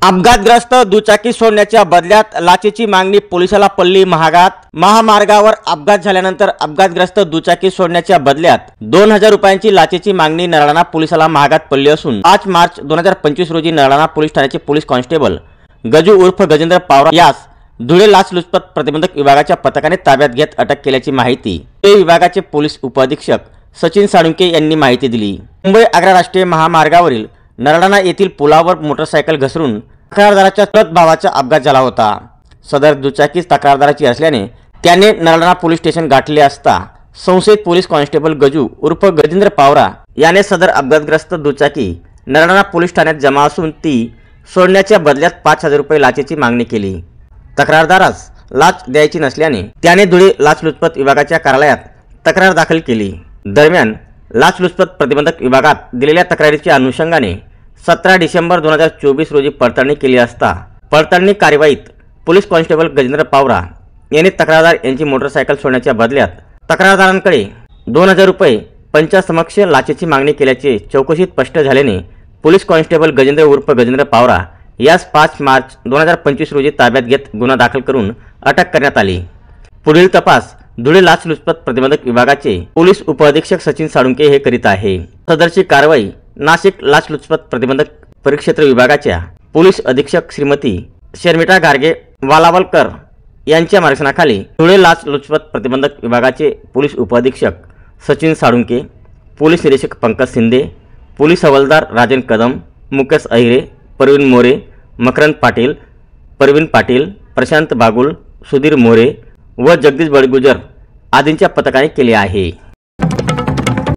अपघातग्रस्त दुचाकी सोडण्याच्या बदल्यात लाचेची मागणी पोलिसाला पडली महागात। महामार्गावर अपघात झाल्यानंतर अपघातग्रस्त दुचाकी सोडण्याच्या बदल्यात 2000 रुपयांची लाचेची मागणी नरळाणा पोलिसाला महागात पडली असून 5 मार्च 2025 रोजी नरळाणा पोलीस ठाण्याचे पोलीस कॉन्स्टेबल गजू उर्फ गजेंद्र पावरा यास धुळे लाचलुचपत प्रतिबंधक विभागाच्या पथकाने ताब्यात घेत अटक केल्याची माहिती धुळे विभागाचे पोलीस उपअधीक्षक सचिन साळुंके यांनी माहिती दिली। मुंबई आग्रा राष्ट्रीय महामार्गावरील नरळाणा येथील पुलावर मोटरसायकल घसरून तक्रारदाराच्या चुलत भावाचा अपघात झाला होता। सदर दुचाकी तक्रारदाराची असल्याने त्याने नरळाणा पोलीस स्टेशन गाठले असता संशयित पोलीस कॉन्स्टेबल गजू उर्फ गजेंद्र पावरा याने सदर अपघातग्रस्त दुचाकी नरळाणा पोलीस ठाण्यात जमा असून ती सोडण्याच्या बदल्यात 5000 रुपये लाचेची मागणी केली। तक्रारदारास लाच द्यायची नसल्याने त्याने धुळे लाचलुचपत विभागाच्या कार्यालयात तक्रार दाखल केली। दरम्यान लाचलुचपत प्रतिबंधक विभागात दिलेल्या तक्रारीच्या अनुषंगाने 17 डिसेंबर 2024 रोजी पडताळणी केली असता पडताळणी कार्यवाहीत पोलीस कॉन्स्टेबल गजेंद्र पावरा यांनी तक्रारदार यांची मोटरसायकल सोडण्याच्या बदल्यात तक्रारदारांकडे 2000 रुपये पंचासमक्ष लाचेची मागणी केल्याचे चौकशीत स्पष्ट झाल्याने पोलीस कॉन्स्टेबल गजेंद्र उर्फ गजेंद्र पावरा यास 5 मार्च 2025 रोजी ताब्यात घेत गुन्हा दाखल करून अटक करण्यात आली। पुढील तपास धुळे लाचलुचपत प्रतिबंधक विभागाचे पोलीस उपअधीक्षक सचिन साळुंके हे करीत आहे। सदरची कारवाई नाशिक लाचलुचपत प्रतिबंधक परिक्षेत्र विभागाच्या पोलीस अधीक्षक श्रीमती शर्मिष्ठा गार्गे वालावलकर यांच्या मार्गदर्शनाखाली धुळे लाचलुचपत प्रतिबंधक विभागाचे पोलीस उपअधीक्षक सचिन साळुंके, पोलीस निरीक्षक पंकज शिंदे, पोलीस हवालदार राजन कदम, मुकेश अहिरे, प्रवीण मोरे, मकरंद पाटील, प्रवीण पाटील, प्रशांत बागुल, सुधीर मोरे व जगदीश बळगुजर आदींच्या पथकाने केले आहे।